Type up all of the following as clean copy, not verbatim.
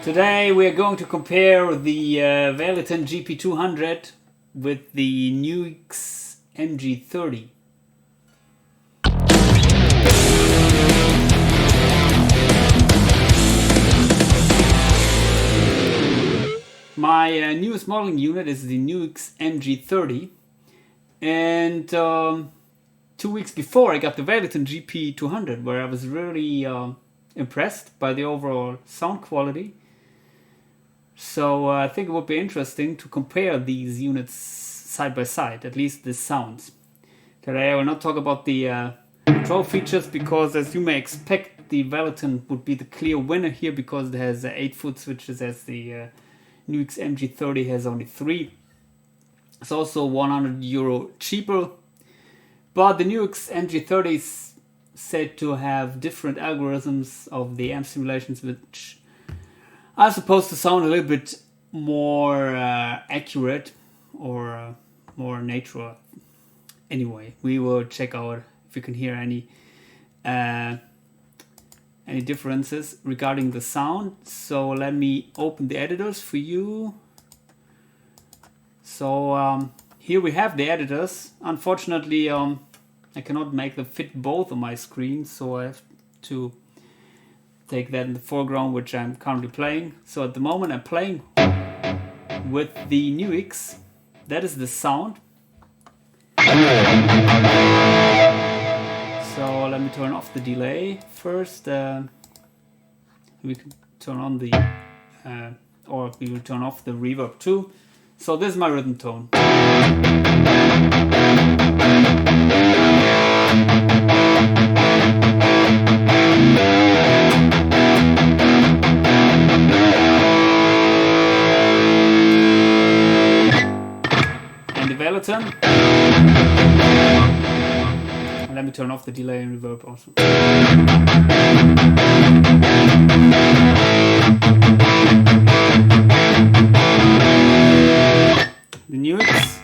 Today we are going to compare the Valeton GP-200 with the NUX MG-30. My newest modeling unit is the NUX MG-30, and 2 weeks before I got the Valeton GP-200, where I was really impressed by the overall sound quality. So I think it would be interesting to compare these units side by side, at least the sounds. Today I will not talk about the control features, because as you may expect, the Valeton would be the clear winner here, because it has 8-foot switches, as the NUX MG-30 has only 3. It's also €100 cheaper, but the NUX MG-30 is said to have different algorithms of the amp simulations, which are supposed to sound a little bit more accurate or more natural. Anyway, we will check out if you can hear any differences regarding the sound. So let me open the editors for you. So here we have the editors. Unfortunately, I cannot make them fit both on my screens, so I have to take that in the foreground, which I'm currently playing. So at the moment I'm playing with the NUX. That is the sound. So let me turn off the delay first. We can turn on the, or we will turn off the reverb too. So this is my rhythm tone. And the Valeton. Let me turn off the delay and reverb also. The NUX.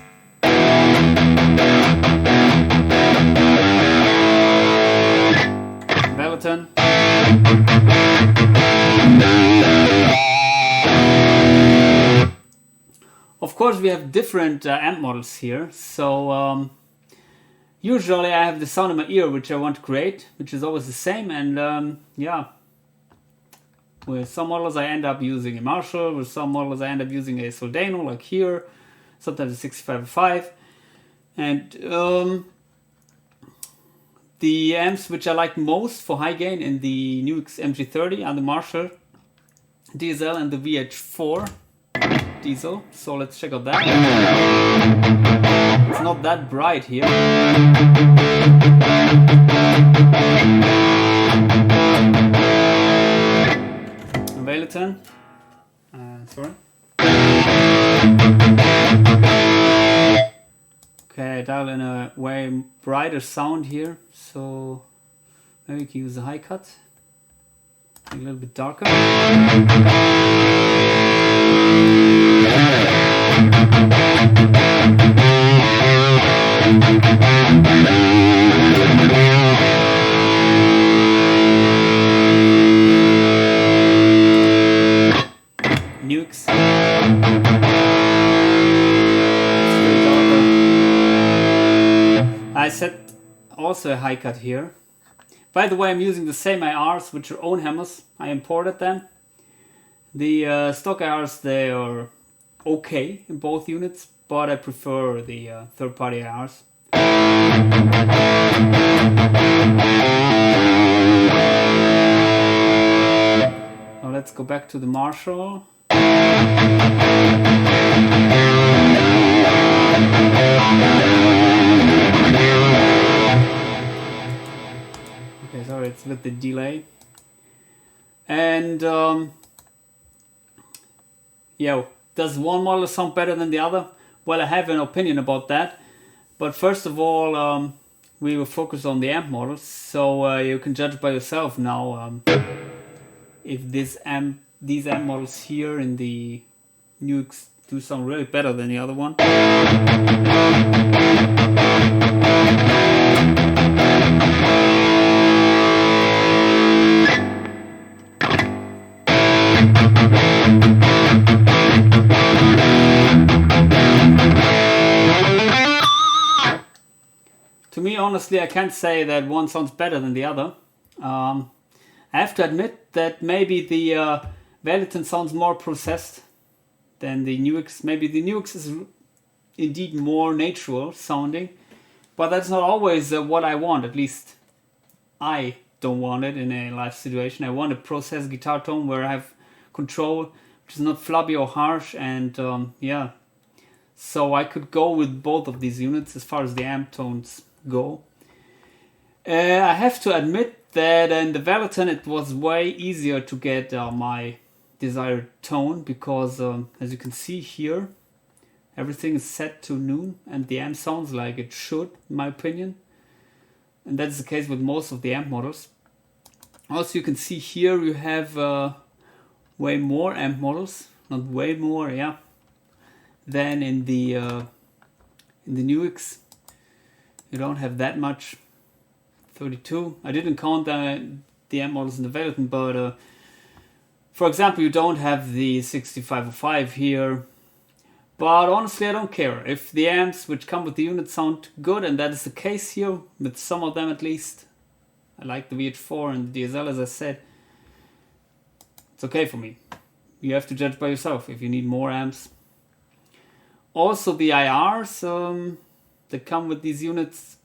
Valeton. Of course, we have different amp models here. So usually I have the sound in my ear which I want to create, which is always the same. And yeah, with some models I end up using a Marshall. With some models I end up using a Soldano, like here. Sometimes a 6505. And the amps which I like most for high gain in the NUX MG-30 are the Marshall diesel and the VH4 diesel. So let's check out that. It's not that bright here. Valeton. Sorry. Okay, I dial in a way brighter sound here, so maybe we can use a high cut, a little bit darker. NUX. I set also a high cut here. By the way, I'm using the same IRs, which are own hammers. I imported them. The stock IRs, they are okay in both units, but I prefer the third-party IRs. Now let's go back to the Marshall. Okay, sorry, it's with the delay. And yeah, does one model sound better than the other? Well, I have an opinion about that. But first of all, we will focus on the amp models. So you can judge by yourself now if these amp models here in the NUX do sound really better than the other one. To me, honestly, I can't say that one sounds better than the other. I have to admit that maybe the Valeton sounds more processed than the NUX. Maybe the NUX is indeed more natural sounding, but that's not always what I want. At least I don't want it in a live situation. I want a processed guitar tone where I have control, which is not flubby or harsh, and yeah. So I could go with both of these units as far as the amp tones go. I have to admit that in the Valeton it was way easier to get my desired tone, because as you can see here, everything is set to noon and the amp sounds like it should, in my opinion. And that's the case with most of the amp models. Also, you can see here you have way more amp models, not way more, yeah, than in the NUX. You don't have that much. 32. I didn't count the amp models in the Valeton, but for example, you don't have the 6505 here. But honestly, I don't care. If the amps which come with the unit sound good, and that is the case here, with some of them at least. I like the VH4 and the DSL, as I said. It's okay for me. You have to judge by yourself if you need more amps. Also, the IRs that come with these units,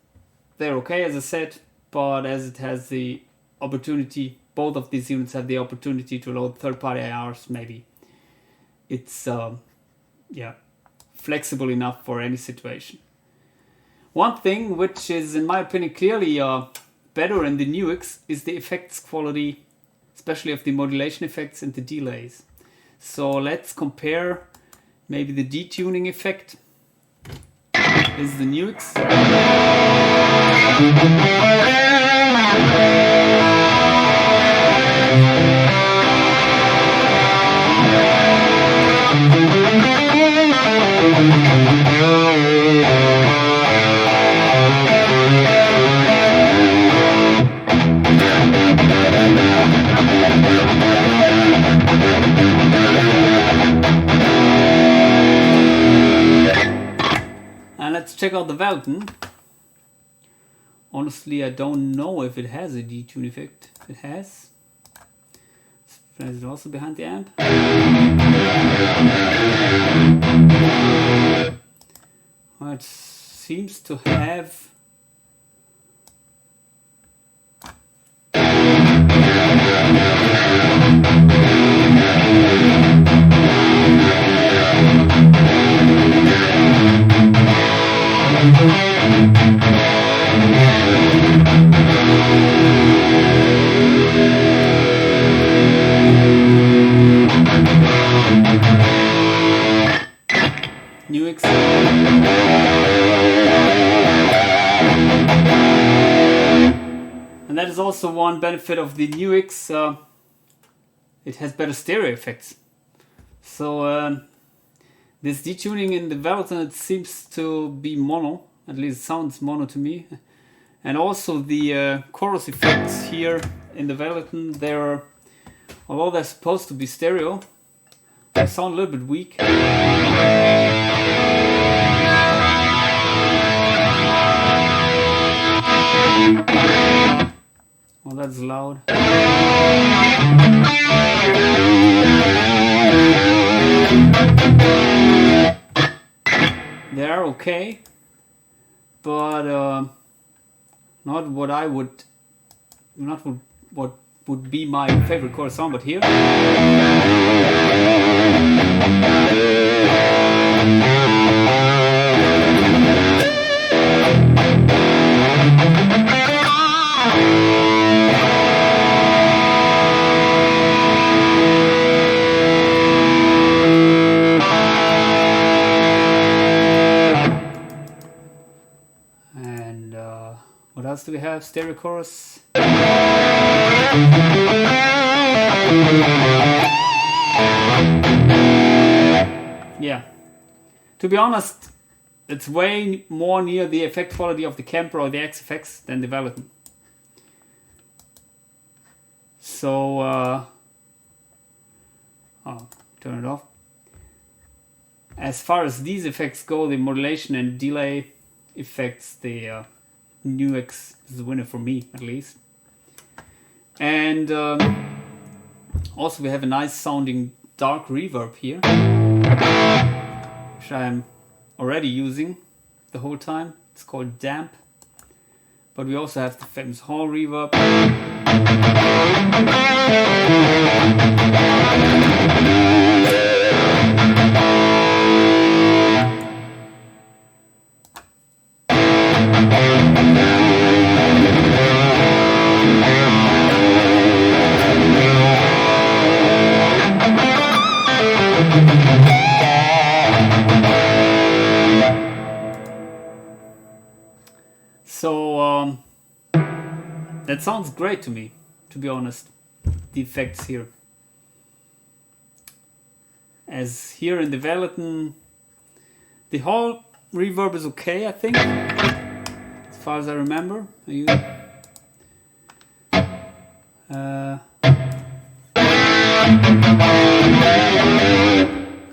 they're okay, as I said, but as it has the opportunity, both of these units have the opportunity to load third-party IRs, maybe it's yeah, flexible enough for any situation. One thing which is, in my opinion, clearly better in the NUX is the effects quality, especially of the modulation effects and the delays. So let's compare maybe the detuning effect. This is the NUX. And let's check out the Valeton. Honestly, I don't know if it has a detune effect. It has. Is it also behind the amp? Well, it seems to have. NUX. And that is also one benefit of the NUX. It has better stereo effects. So this detuning in the Valeton, it seems to be mono. At least it sounds mono to me. And also the chorus effects here in the Valeton, they're, although they're supposed to be stereo, they sound a little bit weak. Well, that's loud. They're okay, but not what I would, not what would be my favorite chorus song. But here. What else do we have? Stereo chorus. Yeah. To be honest, it's way more near the effect quality of the Kemper or the AxeFx than the Valeton. So, turn it off. As far as these effects go, the modulation and delay effects, the NUX is the winner for me, at least. And also we have a nice sounding dark reverb here, which I'm already using the whole time. It's called Damp. But we also have the famous hall reverb. So that sounds great to me, to be honest, the effects here. As here in the Valeton, the hall reverb is okay, I think, as far as I remember.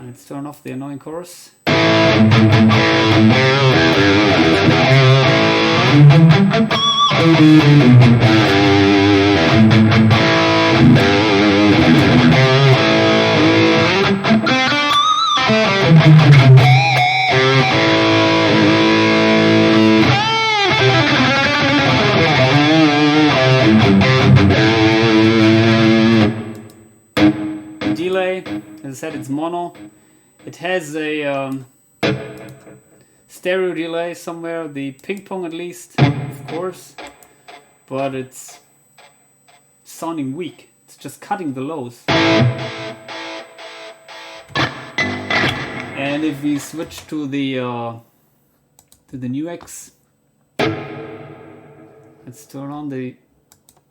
Let's turn off the annoying chorus. Delay, as I said, it's mono. It has a stereo delay somewhere, the ping pong at least, of course, but it's sounding weak. It's just cutting the lows. And if we switch to the NUX, let's turn on the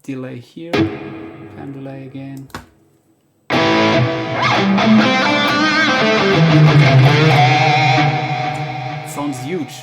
delay here, time delay again. Sounds huge.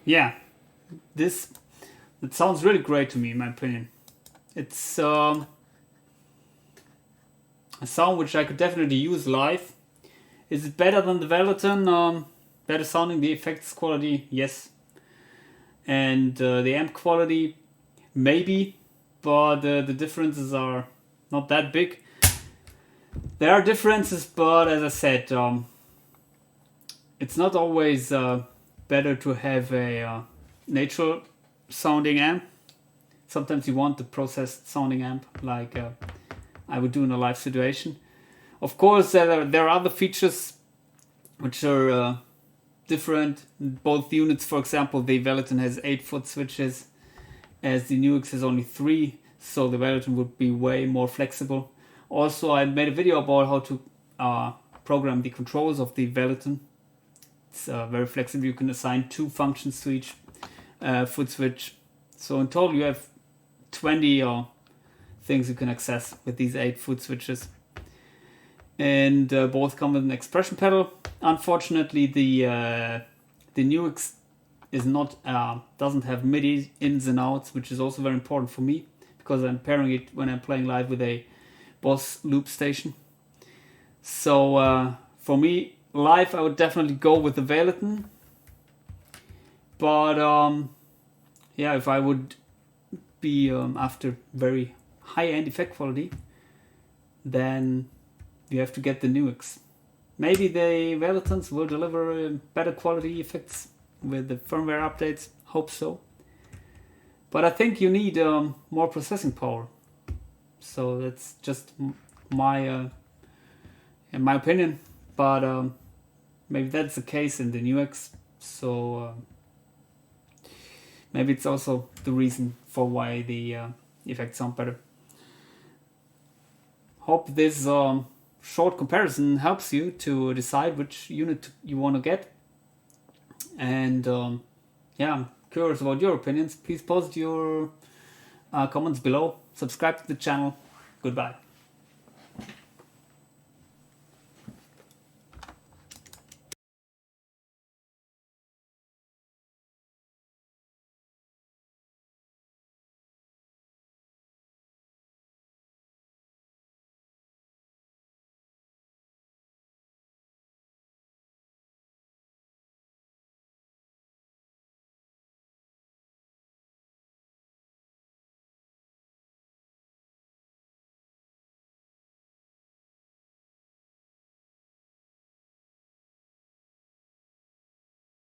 Yeah, it sounds really great to me, in my opinion. It's a sound which I could definitely use live. Is it better than the Valeton? Better sounding, the effects quality, yes. And the amp quality, maybe, but the differences are not that big. There are differences, but as I said, it's not always better to have a natural sounding amp. Sometimes you want the processed sounding amp, like I would do in a live situation. Of course, there are other features which are different. Both units, for example, the Valeton has 8-foot switches, as the NUX has only 3, so the Valeton would be way more flexible. Also, I made a video about how to program the controls of the Valeton. It's very flexible. You can assign 2 functions to each foot switch. So in total you have 20 things you can access with these 8 foot switches. And both come with an expression pedal. Unfortunately, the NUX is not doesn't have MIDI ins and outs, which is also very important for me because I'm pairing it when I'm playing live with a Boss loop station. So for me, live I would definitely go with the Valeton. But yeah, if I would be after very high-end effect quality, then you have to get the NUX. Maybe the Valetons will deliver better quality effects with the firmware updates. Hope so. But I think you need more processing power. So that's just my opinion. But maybe that's the case in the NUX. So maybe it's also the reason for why the effects sound better. Hope this short comparison helps you to decide which unit you want to get. And yeah, I'm curious about your opinions. Please post your comments below. Subscribe to the channel. Goodbye.